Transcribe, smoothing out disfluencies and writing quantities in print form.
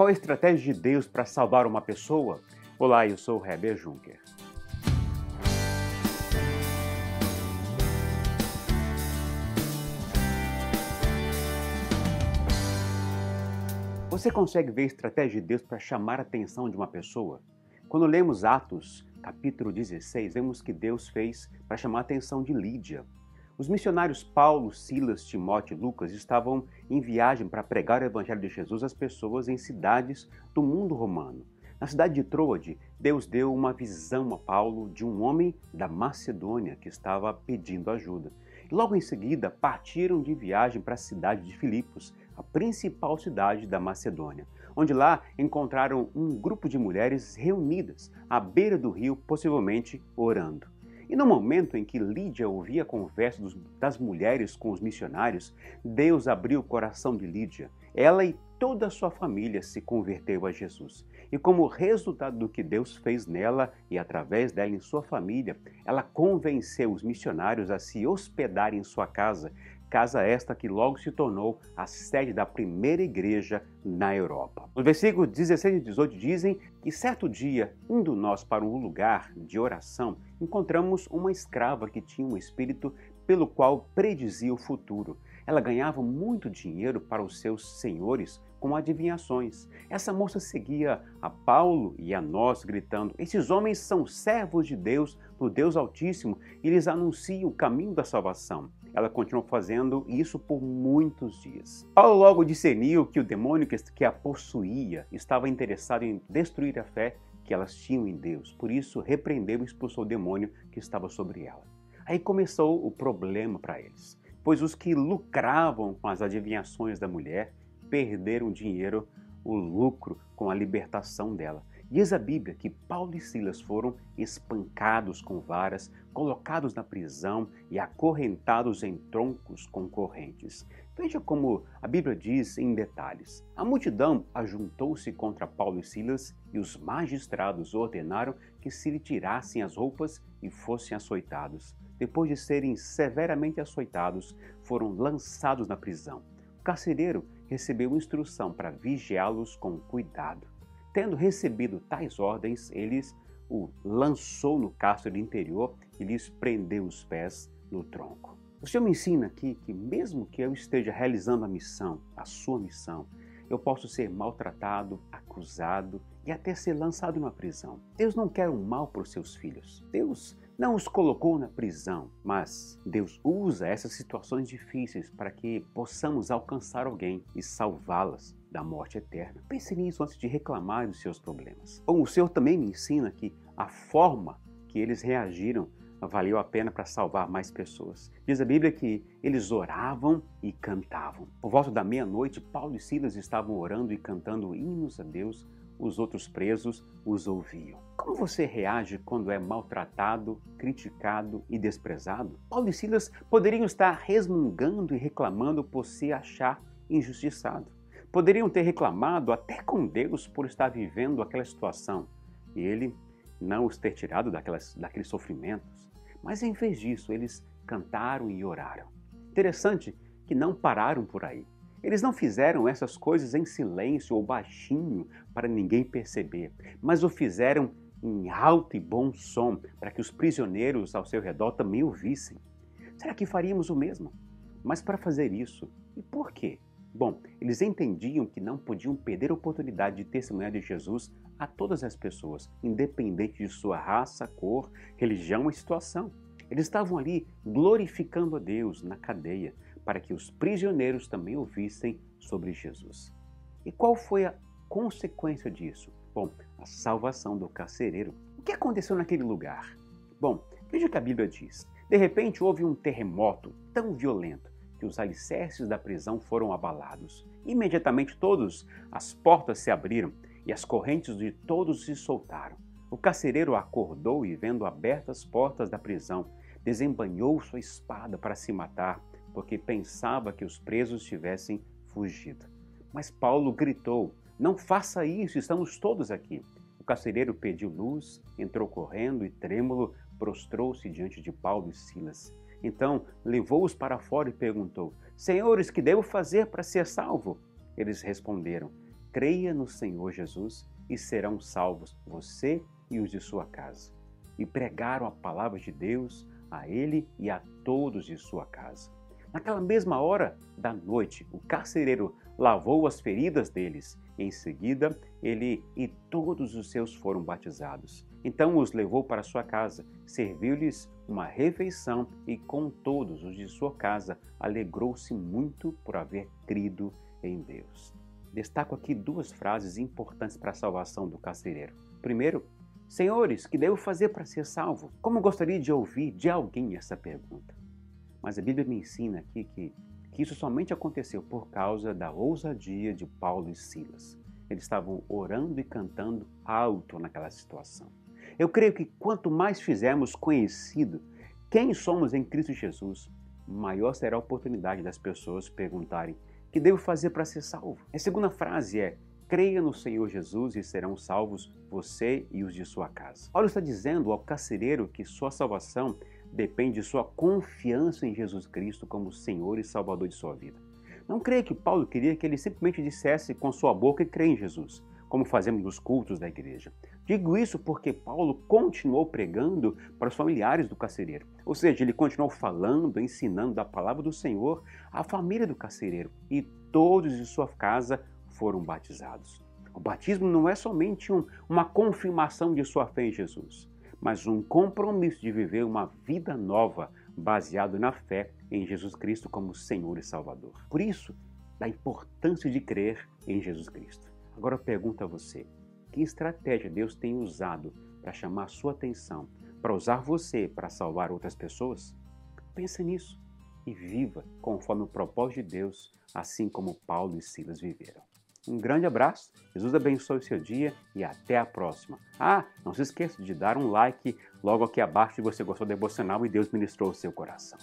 Qual a estratégia de Deus para salvar uma pessoa? Olá, eu sou o Heber Juncker. Você consegue ver a estratégia de Deus para chamar a atenção de uma pessoa? Quando lemos Atos, capítulo 16, vemos que Deus fez para chamar a atenção de Lídia. Os missionários Paulo, Silas, Timóteo e Lucas estavam em viagem para pregar o Evangelho de Jesus às pessoas em cidades do mundo romano. Na cidade de Troade, Deus deu uma visão a Paulo de um homem da Macedônia que estava pedindo ajuda. E logo em seguida, partiram de viagem para a cidade de Filipos, a principal cidade da Macedônia, onde lá encontraram um grupo de mulheres reunidas à beira do rio, possivelmente orando. E no momento em que Lídia ouvia a conversa das mulheres com os missionários, Deus abriu o coração de Lídia. Ela e toda a sua família se converteu a Jesus. E como resultado do que Deus fez nela e através dela em sua família, ela convenceu os missionários a se hospedarem em sua casa, casa esta que logo se tornou a sede da primeira igreja na Europa. Os versículos 16 e 18 dizem que certo dia, indo nós para um lugar de oração, encontramos uma escrava que tinha um espírito pelo qual predizia o futuro. Ela ganhava muito dinheiro para os seus senhores com adivinhações. Essa moça seguia a Paulo e a nós, gritando: "Esses homens são servos de Deus, do Deus Altíssimo, e eles anunciam o caminho da salvação." Ela continuou fazendo isso por muitos dias. Paulo logo discerniu que o demônio que a possuía estava interessado em destruir a fé que elas tinham em Deus. Por isso, repreendeu e expulsou o demônio que estava sobre ela. Aí começou o problema para eles, pois os que lucravam com as adivinhações da mulher perderam dinheiro, o lucro com a libertação dela. Diz a Bíblia que Paulo e Silas foram espancados com varas, colocados na prisão e acorrentados em troncos com correntes. Veja como a Bíblia diz em detalhes. A multidão ajuntou-se contra Paulo e Silas e os magistrados ordenaram que se lhe tirassem as roupas e fossem açoitados. Depois de serem severamente açoitados, foram lançados na prisão. O carcereiro recebeu instrução para vigiá-los com cuidado. Tendo recebido tais ordens, eles o lançou no cárcere interior e lhes prendeu os pés no tronco. O Senhor me ensina aqui que mesmo que eu esteja realizando a sua missão, eu posso ser maltratado, acusado e até ser lançado numa prisão. Deus não quer um mal para os seus filhos. Deus não os colocou na prisão, mas Deus usa essas situações difíceis para que possamos alcançar alguém e salvá-las da morte eterna. Pense nisso antes de reclamar dos seus problemas. Bom, o Senhor também me ensina que a forma que eles reagiram valeu a pena para salvar mais pessoas. Diz a Bíblia que eles oravam e cantavam. Por volta da meia-noite, Paulo e Silas estavam orando e cantando hinos a Deus. Os outros presos os ouviam. Como você reage quando é maltratado, criticado e desprezado? Paulo e Silas poderiam estar resmungando e reclamando por se achar injustiçado. Poderiam ter reclamado até com Deus por estar vivendo aquela situação e Ele não os ter tirado daqueles sofrimentos. Mas em vez disso, eles cantaram e oraram. Interessante que não pararam por aí. Eles não fizeram essas coisas em silêncio ou baixinho para ninguém perceber, mas o fizeram em alto e bom som para que os prisioneiros ao seu redor também ouvissem. Será que faríamos o mesmo? Mas para fazer isso, e por quê? Bom, eles entendiam que não podiam perder a oportunidade de testemunhar de Jesus a todas as pessoas, independente de sua raça, cor, religião ou situação. Eles estavam ali glorificando a Deus na cadeia, para que os prisioneiros também ouvissem sobre Jesus. E qual foi a consequência disso? Bom, a salvação do carcereiro. O que aconteceu naquele lugar? Bom, veja o que a Bíblia diz. De repente houve um terremoto tão violento que os alicerces da prisão foram abalados. Imediatamente as portas se abriram e as correntes de todos se soltaram. O carcereiro acordou e, vendo abertas as portas da prisão, desembainhou sua espada para se matar, porque pensava que os presos tivessem fugido. Mas Paulo gritou: "Não faça isso, estamos todos aqui." O carcereiro pediu luz, entrou correndo e, trêmulo, prostrou-se diante de Paulo e Silas. Então levou-os para fora e perguntou: "Senhores, que devo fazer para ser salvo?" Eles responderam: creia no Senhor Jesus e serão salvos você e os de sua casa. E pregaram a palavra de Deus a ele e a todos de sua casa. Naquela mesma hora da noite, o carcereiro lavou as feridas deles. Em seguida, ele e todos os seus foram batizados. Então os levou para sua casa, serviu-lhes uma refeição e com todos os de sua casa alegrou-se muito por haver crido em Deus. Destaco aqui duas frases importantes para a salvação do carcereiro. Primeiro, senhores, que devo fazer para ser salvo? Como gostaria de ouvir de alguém essa pergunta? Mas a Bíblia me ensina aqui que isso somente aconteceu por causa da ousadia de Paulo e Silas. Eles estavam orando e cantando alto naquela situação. Eu creio que quanto mais fizermos conhecido quem somos em Cristo Jesus, maior será a oportunidade das pessoas perguntarem: o que devo fazer para ser salvo? A segunda frase é: creia no Senhor Jesus e serão salvos você e os de sua casa. Paulo está dizendo ao carcereiro que sua salvação depende de sua confiança em Jesus Cristo como Senhor e Salvador de sua vida. Não creia que Paulo queria que ele simplesmente dissesse com sua boca que crê em Jesus, como fazemos nos cultos da igreja. Digo isso porque Paulo continuou pregando para os familiares do carcereiro. Ou seja, ele continuou falando, ensinando da palavra do Senhor à família do carcereiro. E todos de sua casa foram batizados. O batismo não é somente uma confirmação de sua fé em Jesus, mas um compromisso de viver uma vida nova baseado na fé em Jesus Cristo como Senhor e Salvador. Por isso, da importância de crer em Jesus Cristo. Agora eu pergunto a você, que estratégia Deus tem usado para chamar a sua atenção, para usar você para salvar outras pessoas? Pensa nisso e viva conforme o propósito de Deus, assim como Paulo e Silas viveram. Um grande abraço, Jesus abençoe o seu dia e até a próxima. Não se esqueça de dar um like logo aqui abaixo se você gostou do devocional e Deus ministrou o seu coração.